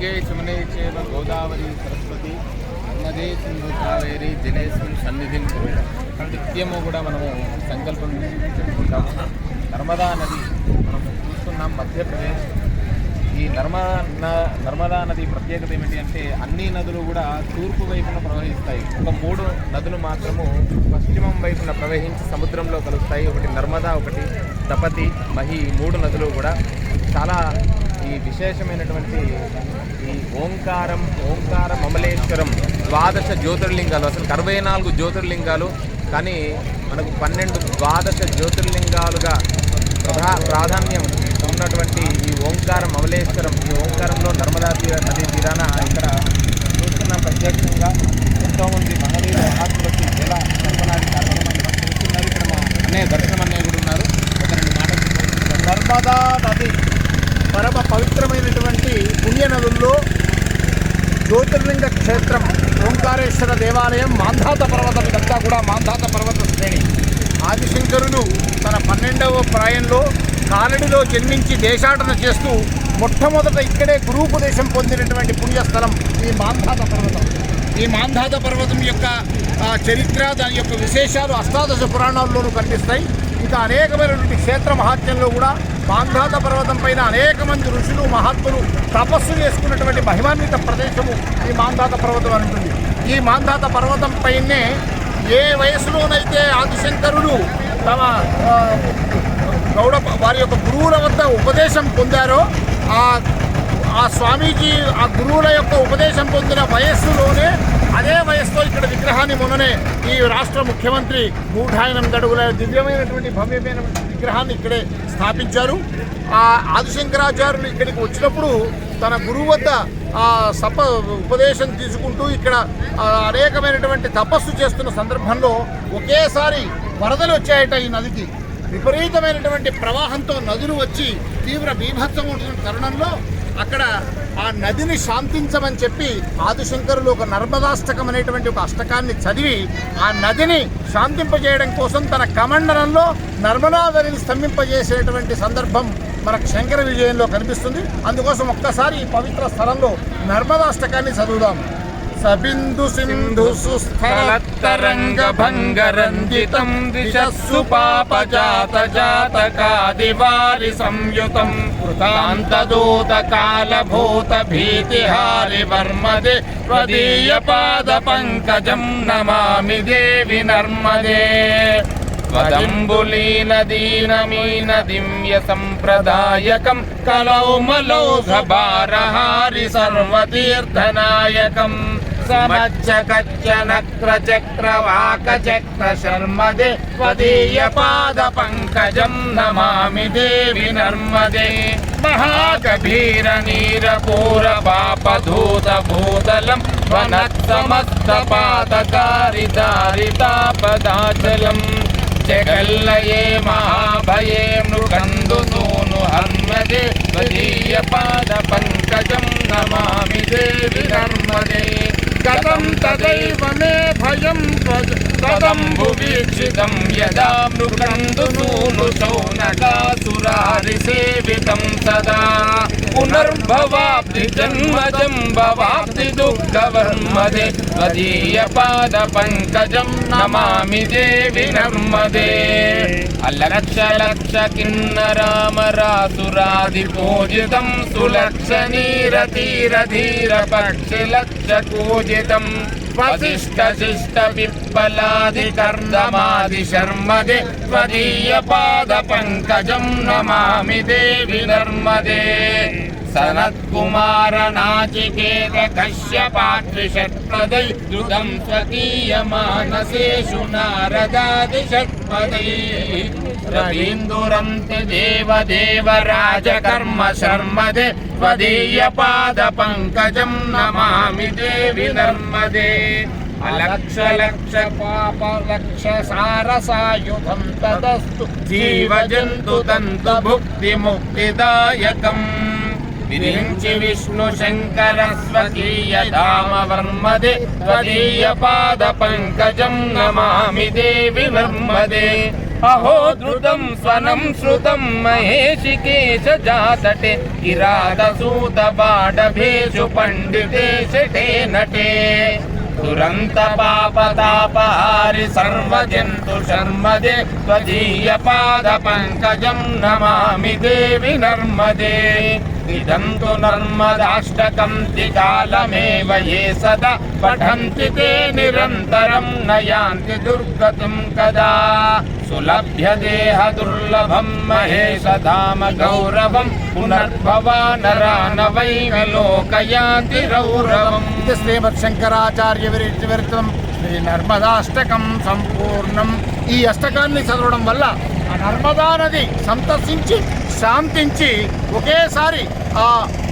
గంగే యమునే చైవ గోదావరి సరస్వతి నర్మదే సింధు కావేరి జలేస్మిన్ సన్నిధిం నిత్యము కూడా మనము సంకల్పం చెప్పుకుంటాము. నర్మదా నది మనం చూస్తున్నాం మధ్యప్రదేశ్. ఈ నర్మదా నది ప్రత్యేకత ఏమిటి అంటే అన్ని నదులు కూడా తూర్పు వైపున ప్రవహిస్తాయి. ఒక 3 నదులు మాత్రము పశ్చిమం వైపున ప్రవహించి సముద్రంలో కలుస్తాయి. ఒకటి నర్మదా, ఒకటి తపతి, మహి. 3 నదులు కూడా చాలా ఈ విశేషమైనటువంటి ఈ ఓంకారం అమలేశ్వరం 12 జ్యోతిర్లింగాలు, అసలు 64 జ్యోతిర్లింగాలు, కానీ మనకు 12 జ్యోతిర్లింగాలుగా ప్రాధాన్యం ఉన్నటువంటి ఈ ఓంకారం అమలేశ్వరం. ఈ ఓంకారంలో నర్మదా నదీ తీరాన ఇక్కడ చూస్తున్నాం ప్రత్యేకంగా ఎంతోమంది మహనీయులు మహాత్ములు వచ్చి ఎలా నర్మదాది కార్యక్రమాన్ని చూస్తున్నారు. ఇక్కడ మా అన్నయ్య దర్శనం అన్నయ్య కూడా ఉన్నారు. ఒక 2 మాటలు. నర్మదా నది పరమ పవిత్రమైనటువంటి పుణ్య నదుల్లో జ్యోతిర్లింగ క్షేత్రం ఓంకారేశ్వర దేవాలయం, మాంధాత పర్వతం. ఇదంతా కూడా మాంధాత పర్వత శ్రేణి. ఆదిశంకరులు తన 12వ ప్రాయంలో కాలడిలో జన్మించి దేశాటన చేస్తూ మొట్టమొదట ఇక్కడే గురూపదేశం పొందినటువంటి పుణ్యస్థలం ఈ మాంధాత పర్వతం. ఈ మాంధాత పర్వతం యొక్క చరిత్ర, దాని యొక్క విశేషాలు అష్టాదశ పురాణాల్లోనూ కనిపిస్తాయి. ఇంకా అనేకమైనటువంటి క్షేత్ర మహాత్మ్యంలో కూడా మాంధాత పర్వతం పైన అనేక మంది ఋషులు మహాత్ములు తపస్సు చేసుకున్నటువంటి మహిమాన్విత ప్రదేశము ఈ మాంధాత పర్వతం అని ఉంటుంది. ఈ మాంధాత పర్వతం పైనే ఏ వయసులోనైతే ఆదిశంకరులు తమ వారి యొక్క గురువుల వద్ద ఉపదేశం పొందారో ఆ స్వామీజీ ఆ గురువుల యొక్క ఉపదేశం పొందిన వయస్సులోనే అదే వయస్సులో ఇక్కడ విగ్రహాన్ని మొన్ననే ఈ రాష్ట్ర ముఖ్యమంత్రి 108 అడుగుల దివ్యమైనటువంటి భవ్యమైన విగ్రహాన్ని ఇక్కడే స్థాపించారు. ఆ ఆదిశంకరాచార్యులు ఇక్కడికి వచ్చినప్పుడు తన గురువు వద్ద ఉపదేశం తీసుకుంటూ ఇక్కడ అనేకమైనటువంటి తపస్సు చేస్తున్న సందర్భంలో ఒకేసారి వరదలు వచ్చాయట. ఈ నదికి విపరీతమైనటువంటి ప్రవాహంతో నదులు వచ్చి తీవ్ర బీభత్సం ఉంటున్న తరుణంలో అక్కడ ఆ నదిని శాంతించమని చెప్పి ఆదిశంకరులు ఒక నర్మదాష్టకం అనేటువంటి ఒక అష్టకాన్ని చదివి ఆ నదిని శాంతింపజేయడం కోసం తన కమండలంలో నర్మదా నదిని స్తంభింపజేసేటువంటి సందర్భం మనకు శంకర విజయంలో కనిపిస్తుంది. అందుకోసం ఒక్కసారి ఈ పవిత్ర స్థలంలో నర్మదాష్టకాన్ని చదువుదాం. సబిందు సింధు సుస్థలతరంగ భంగరంజితం దిశస్సు పాపజాత జాతకాదివారి సంయుతం కృతాంతదూత కాలభూత భీతిహారి వర్మదే స్వదీయ పాద పంకజం నమామి దేవి నర్మదే. వదంబులీన దీనమీన దివ్య సంప్రదాయకం కలౌమలోఘ భారహారి సర్వతీర్థనాయకం సమచ్చకచ్చనక్ర చక్రవాక చక్ర శర్మదే స్వదీయ పాద పంకజం నమామి దేవి నర్మదే. మహాగభీర నీరపూర పాపధూత భూతలం వనత్ సమస్త పాదకారి దారితాపదాచలం జగల్లయే మహాభయే మృకందు సూను హర్మదే స్వదీయ పాద పంకజం నమామి దేవి నర్మదే. గతం తదైవ మే భయం తదంబువీక్షితం యదా మృకందు సూను శౌనకాసురారి సేవితం సదా పునర్భవాప్తి జన్మజం భవాప్తి దుఃఖవర్మదే స్వదీయ పాద పంకజం నమామి దేవి నర్మదే. అలక్ష లక్ష కిన్నరామరాసురాది పూజితం సులక్ష నీర తీర ధీర పక్షి లక్ష పూజితం వశిష్ట శిష్ట పిప్పలాది కర్దమాది శర్మదే స్వదీయ పాద పంకజం నమామి దేవి నర్మదే. సనత్కుమార నాచికేత కశ్యపాత్రిషట్పదై ధృతం స్వకీయ మానసేషు నారదాది షట్పదై రవీందురంతి దేవదేవ రాజకర్మ శర్మదే స్వదీయ పాద పంకజం నమామి దేవి నర్మదే. అలక్ష లక్ష పాప లక్ష సారసాయుధం తదస్తు జీవజంతు తంతు భుక్తి ముక్తిదాయకం విరించి విష్ణు శంకర స్వకీయ ధామ వర్మదే స్వదీయ పాద పంకజం నమామి దేవి నర్మదే. अहो द्रुतं स्वनं श्रुतं महेशिकेश जातटे किरातसूत बाडभेषु पंडिते शटे नटे दुरंत पापतापहारि सर्वजन्तु शर्मदे त्वदीय पाद पंकजं नमामि देवि नर्मदे इदं तु नर्मदाष्टकं त्रिकालमेव ये सदा पठन्ति ते निरन्तरं न यान्ति दुर्गतिं कदा सुलभ्य देह दुर्लभं महेश धाम गौरवं पुनर्भवा नरा न वै विलोकयाति रौरवम् శ్రీమద్శంకరాచార్య విరచితం శ్రీ నర్మదాష్టకం సంపూర్ణం. ఈ అష్టకాన్ని చదవడం వల్ల ఆ నర్మదా నది సంతర్శించి శాంతించి ఒకేసారి ఆ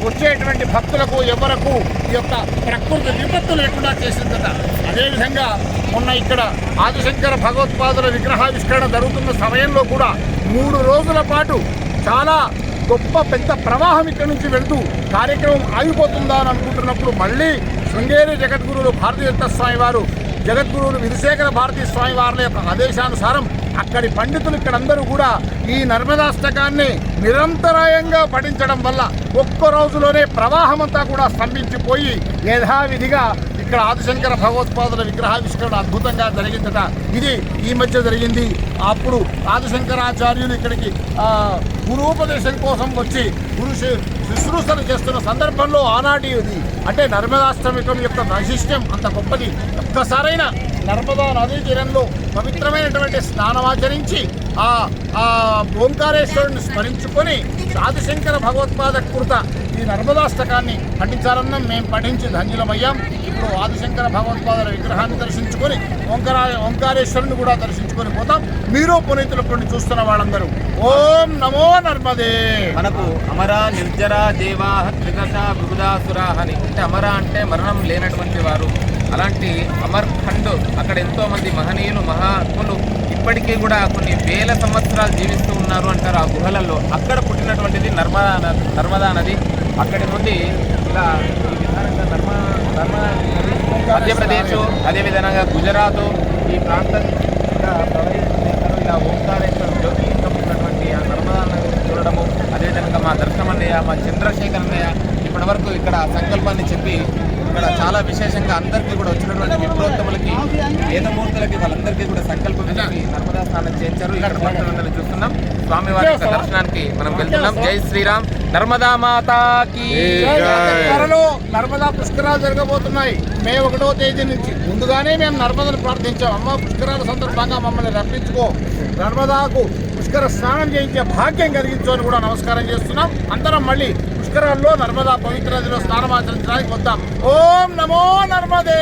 వచ్చేటువంటి భక్తులకు ఎవరకు ఈ యొక్క ప్రకృతి విపత్తు లేకుండా చేసిందట. అదేవిధంగా మొన్న ఇక్కడ ఆదిశంకర భగవత్పాదుల విగ్రహావిష్కరణ జరుగుతున్న సమయంలో కూడా 3 రోజుల పాటు చాలా గొప్ప పెద్ద ప్రవాహం ఇక్కడి నుంచి వెళ్తూ కార్యక్రమం ఆగిపోతుందా అని అనుకుంటున్నప్పుడు మళ్ళీ శృంగేరి జగద్గురువులు భారతీతీర్థ స్వామి వారు జగద్గురువులు విధుశేఖర భారతీ స్వామి వారి యొక్క ఆదేశానుసారం అక్కడి పండితులు ఇక్కడందరూ కూడా ఈ నర్మదాష్టకాన్ని నిరంతరాయంగా పఠించడం వల్ల ఒక్క రోజులోనే ప్రవాహమంతా కూడా స్తంభించిపోయి యథావిధిగా ఇక్కడ ఆదిశంకర భగవత్పాదుల విగ్రహావిష్కరణ అద్భుతంగా జరిగిందట. ఇది ఈ మధ్య జరిగింది. అప్పుడు ఆదిశంకరాచార్యులు ఇక్కడికి గురూపదేశం కోసం వచ్చి గురు శుశ్రూషలు చేస్తున్న సందర్భంలో ఆనాటి ఇది అంటే నర్మదాష్టమికం యొక్క వైశిష్ట్యం అంత గొప్పది. ఒక్కసారైన నర్మదా నదీ తీరంలో పవిత్రమైనటువంటి స్నానమాచరించి ఆ ఓంకారేశ్వరుని స్మరించుకొని ఆదిశంకర భగవత్పాద కృత ఈ నర్మదాష్టకాన్ని పఠించాలన్నా మేము పఠించి ధన్యులమయ్యాం. ఇప్పుడు ఆదిశంకర భగవత్పాదుల విగ్రహాన్ని దర్శించుకొని ఓంకారేశ్వరుని కూడా దర్శించుకొని పోతాం. మీరు పునీతుల కొన్ని చూస్తున్న వాళ్ళందరూ ఓం నమో నర్మదే. మనకు అమర నిర్జర దేవాహ త్రిదశ విబుధాసురా అని అంటే అమర అంటే మరణం లేనటువంటి వారు. అలాంటి అమర్ఖండ్ అక్కడ ఎంతో మంది మహనీయులు మహాత్ములు ఇప్పటికీ కూడా కొన్ని వేల సంవత్సరాలు జీవిస్తూ ఉన్నారు అంటారు ఆ గుహలలో. అక్కడ పుట్టినటువంటిది నర్మదా నది. అక్కడి నుండి ఇలా ఈ విధానంగా నర్మదా నది మధ్యప్రదేశ్ అదేవిధంగా గుజరాత్ ఈ ప్రాంతం ఇలా ప్రవహిస్తున్నారు. ఇలా ఓంకారేశ్వర జ్యోతిలింగం ఉన్నటువంటి ఆ నర్మదా నదిని చూడడము అదేవిధంగా మా దర్శనం అన్నయ్య మా చంద్రశేఖర్ అన్నయ్య ఇప్పటి వరకు ఇక్కడ సంకల్పాన్ని చెప్పి ఇక్కడ చాలా విశేషంగా అందరికీ కూడా వచ్చినటువంటి విప్రోత్తములకి వేదమూర్తులకి వాళ్ళందరికీ కూడా సంకల్పం చెప్పి నర్మదా స్నానం చేయించారు. ఇక్కడ భక్తులందరినీ చూస్తున్నాం. స్వామివారి యొక్క దర్శనానికి మనం వెళ్తున్నాం. జై శ్రీరామ్. నర్మదా మాతాకి త్వరలో నర్మదా పుష్కరాలు జరగబోతున్నాయి. మే 1వ తేదీ నుంచి ముందుగానే మేము నర్మదను ప్రార్థించాం. అమ్మ పుష్కరాల సందర్భంగా మమ్మల్ని రప్పించుకో, నర్మదాకు పుష్కర స్నానం చేయించే భాగ్యం కలిగించు అని కూడా నమస్కారం చేస్తున్నాం. అందరం మళ్ళీ పుష్కరాల్లో నర్మదా పవిత్ర నదిలో స్నానమాచరించడానికి వద్దాం. ఓం నమో నర్మదే.